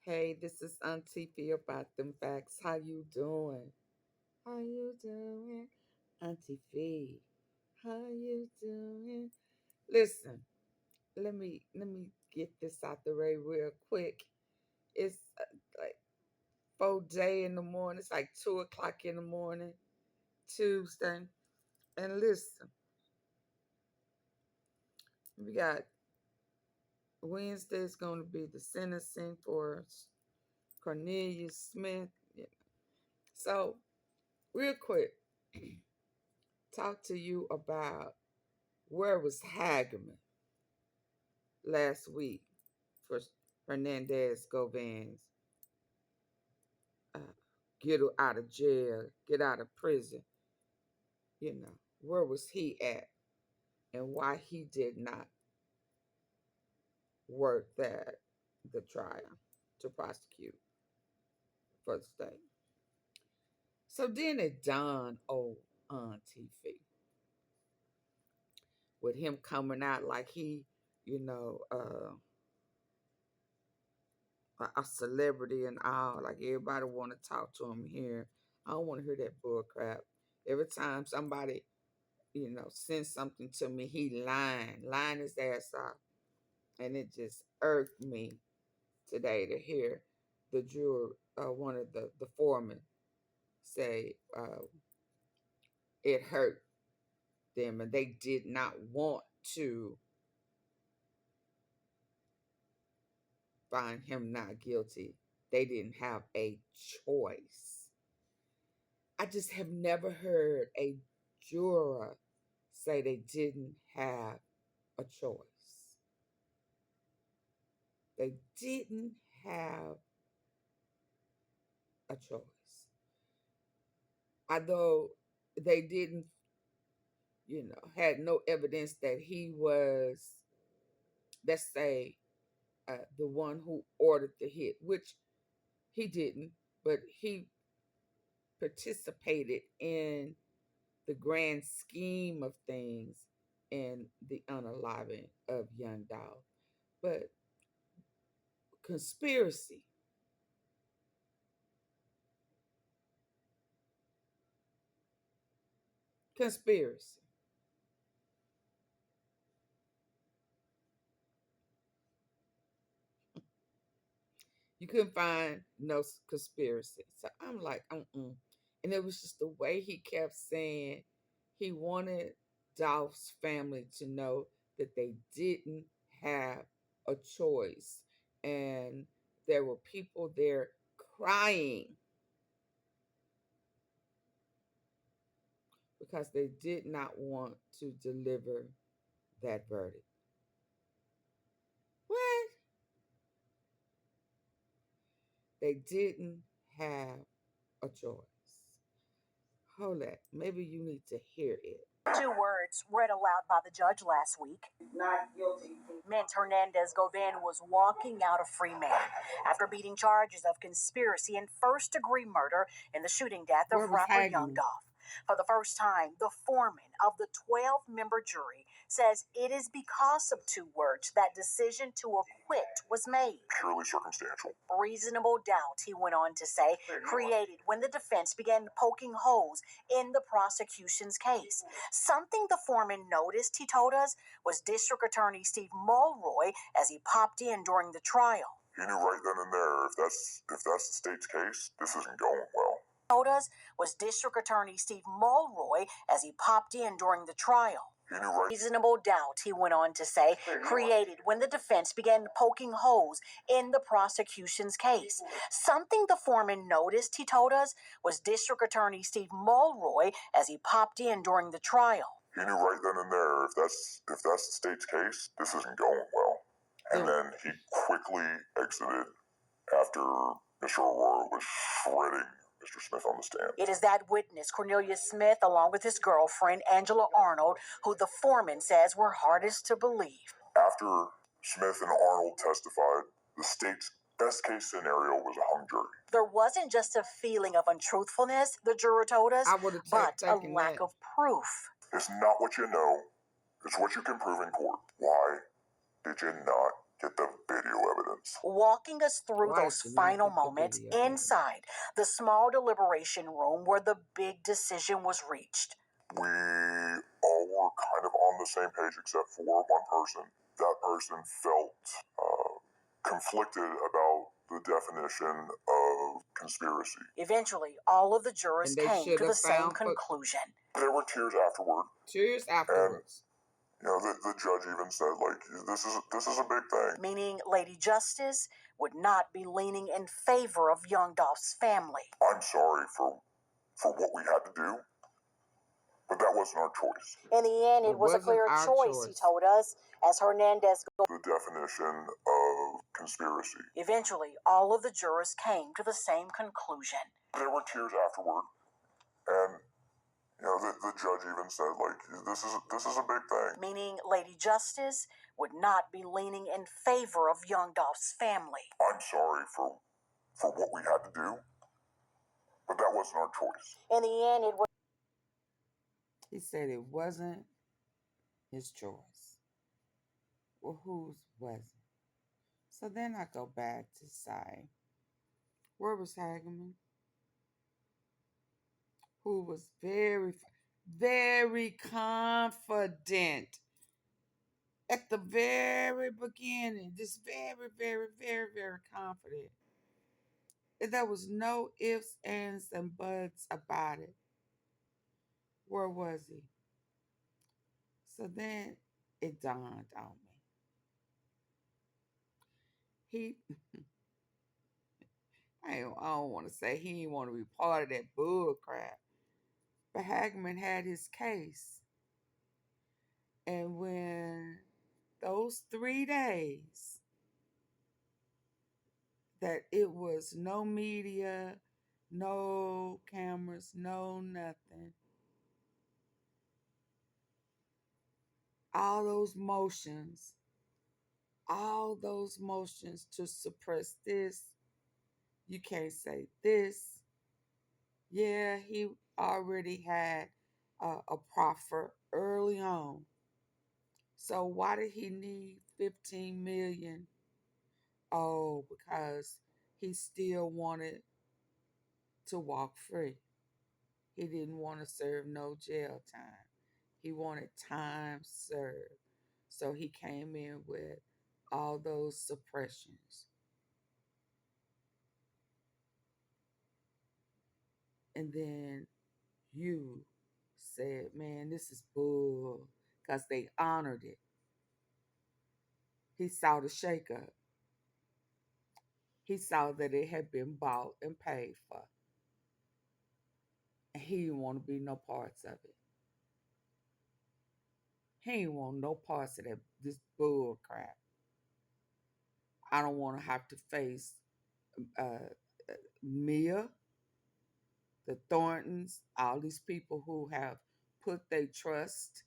Hey, this is AunTeaFee about them facts. How you doing? How you doing? AunTeaFee. How you doing? Listen, let me get this out the way real quick. It's like 4 day in the morning. It's like 2 o'clock in the morning, Tuesday. And listen, we got Wednesday's going to be the sentencing for Cornelius Smith. Yeah. So, real quick, talk to you about where was Haggerman last week for Hernandez Govan's uh, get out of jail, get out of prison. Where was he at and why he did not work the trial to prosecute for the state. So then it dawned on TV with him coming out like he, you know, a celebrity and all. Like everybody want to talk to him here. I don't want to hear that bull crap. Every time somebody, sends something to me, he lying his ass off. And it just irked me today to hear the juror, one of the foremen, say it hurt them and they did not want to find him not guilty. They didn't have a choice. I just have never heard a juror say they didn't have a choice. They didn't have a choice. Although they didn't, had no evidence that he was, let's say, the one who ordered the hit, which he didn't, but he participated in the grand scheme of things in the unaliving of young Dolph. But conspiracy, conspiracy. You couldn't find no conspiracy. So I'm like, And it was just the way he kept saying he wanted Dolph's family to know that they didn't have a choice. And there were people there crying because they did not want to deliver that verdict. What? They didn't have a choice. Hold that. Maybe you need to hear it. Two words read aloud by the judge last week. Not guilty. Meant Hernandez Govan was walking out a free man after beating charges of conspiracy and first-degree murder in the shooting death of rapper Young Dolph. For the first time, the foreman of the 12-member jury says it is because of two words that decision to acquit was made. Purely circumstantial. Reasonable doubt, he went on to say, created when the defense began poking holes in the prosecution's case. Something the foreman noticed, he told us, was District Attorney Steve MULROY as he popped in during the trial. He knew right then and there, if that's the state's case, this isn't going well. Told us was District Attorney Steve MULROY as he popped in during the trial. Reasonable doubt, he went on to say, created when the defense began poking holes in the prosecution's case. Something the foreman noticed, he told us, was District Attorney Steve MULROY as he popped in during the trial. He knew right then and there, if that's the state's case, this isn't going well. And then he quickly exited after Mr. Aurora was shredding Mr. Smith on the stand. It is that witness, Cornelius Smith, along with his girlfriend, Angela Arnold, who the foreman says were hardest to believe. After Smith and Arnold testified, the state's best-case scenario was a hung jury. There wasn't just a feeling of untruthfulness, the juror told us, but a lack of proof. It's not what you know, it's what you can prove in court. Why did you not get the video evidence? evidence. Walking us through Why those did you not final get the moments video evidence? inside the small deliberation room where the big decision was reached. We all were kind of on the same page except for one person. That person felt conflicted about the definition of conspiracy. Eventually, all of the jurors And they came should to the have same found conclusion. There were tears afterward. Tears afterwards. And the judge even said, like, this is a big thing. Meaning Lady Justice would not be leaning in favor of young Dolph's family. I'm sorry for what we had to do, but that wasn't our choice. In the end, it was a wasn't clear our choice, he choice. told us, as Hernandez goes. The definition of conspiracy. Eventually, all of the jurors came to the same conclusion. There were tears afterward, and the judge even said, like, this is a big thing. Meaning Lady Justice would not be leaning in favor of young Dolph's family. I'm sorry for what we had to do, but that wasn't our choice. In the end, it was. He said it wasn't his choice. Well, whose was it? So then I go back to say, where was Haggerman? Who was very, very confident at the very beginning. Just very, very, very, very confident. And there was no ifs, ands, and buts about it. Where was he? So then it dawned on me. I don't want to say he didn't want to be part of that bull crap. But Haggerman had his case. And when those 3 days that it was no media, no cameras, no nothing, all those motions to suppress this, you can't say this. Yeah, he already had a proffer early on. So why did he need 15 million? Oh, because he still wanted to walk free. He didn't want to serve no jail time. He wanted time served. So he came in with all those suppressions. And then you said, man, this is bull, because they honored it. He saw the shakeup. He saw that it had been bought and paid for. And he didn't want to be no parts of it. He didn't want no parts of this bull crap. I don't want to have to face Mia, the Thorntons, all these people who have put their trust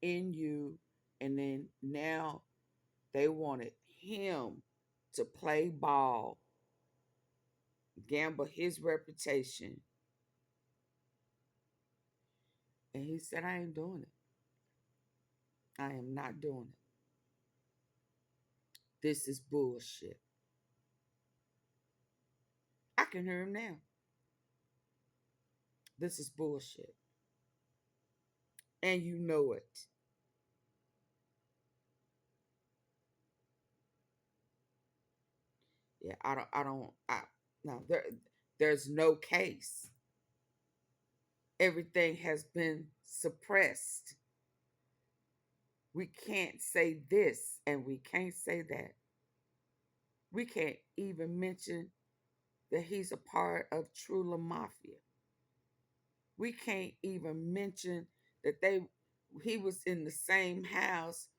in you, and then now they wanted him to play ball, gamble his reputation. And he said, I ain't doing it. I am not doing it. This is bullshit. I can hear him now. This is bullshit. And you know it. Yeah, no, there's no case. Everything has been suppressed. We can't say this and we can't say that. We can't even mention that he's a part of Trula Mafia. We can't even mention that he was in the same house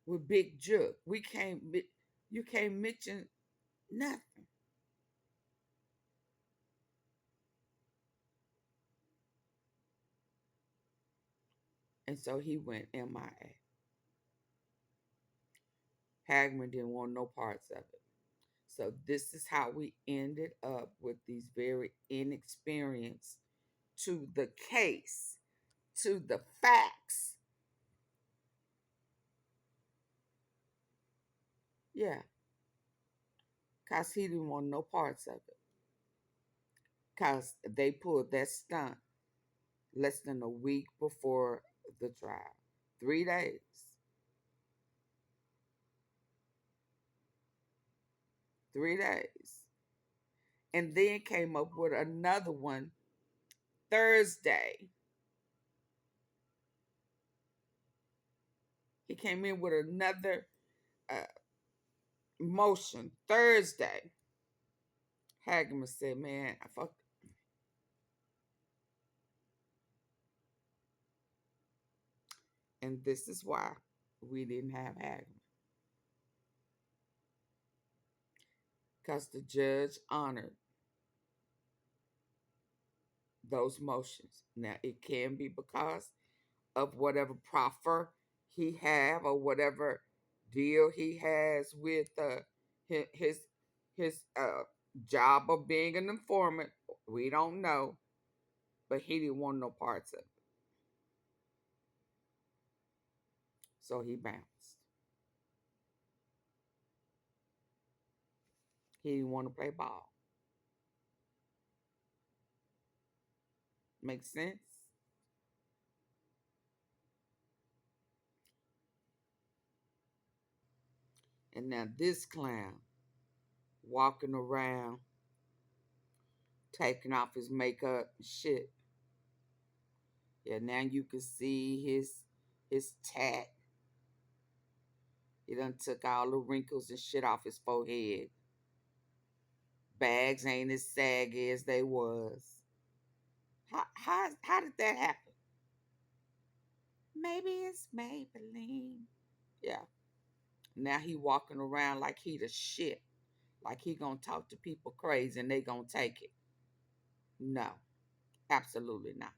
with Big Jook. You can't mention nothing. And so he went MIA. Haggerman didn't want no parts of it. So this is how we ended up with these very inexperienced to the case, to the facts. Yeah. because he didn't want no parts of it. Because they pulled that stunt less than a week before the trial. 3 days. 3 days. And then came up with another one Thursday. He came in with another uh, motion Thursday. Haggerman said, man, I fucked. And this is why we didn't have Haggerman. Because the judge honored those motions. Now, it can be because of whatever proffer he have or whatever deal he has with his job of being an informant. We don't know, but he didn't want no parts of it, so he bounced. He didn't want to play ball. Make sense? And now this clown walking around, taking off his makeup and shit. Yeah, now you can see his tat. He done took all the wrinkles and shit off his forehead. Bags ain't as saggy as they was. How did that happen? Maybe it's Maybelline. Yeah. Now he walking around like he the shit. Like he gonna talk to people crazy and they gonna take it. No. Absolutely not.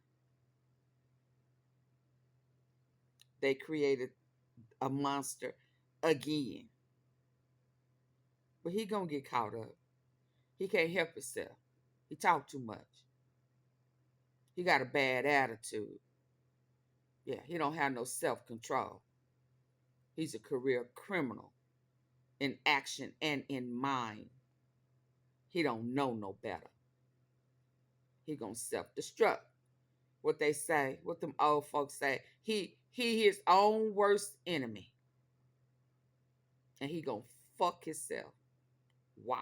They created a monster again. But he gonna get caught up. He can't help himself. He talk too much. He got a bad attitude. Yeah, he don't have no self-control. He's a career criminal in action and in mind. He don't know no better. He gonna self-destruct. What they say, what them old folks say, he his own worst enemy. And he gonna fuck himself. Watch.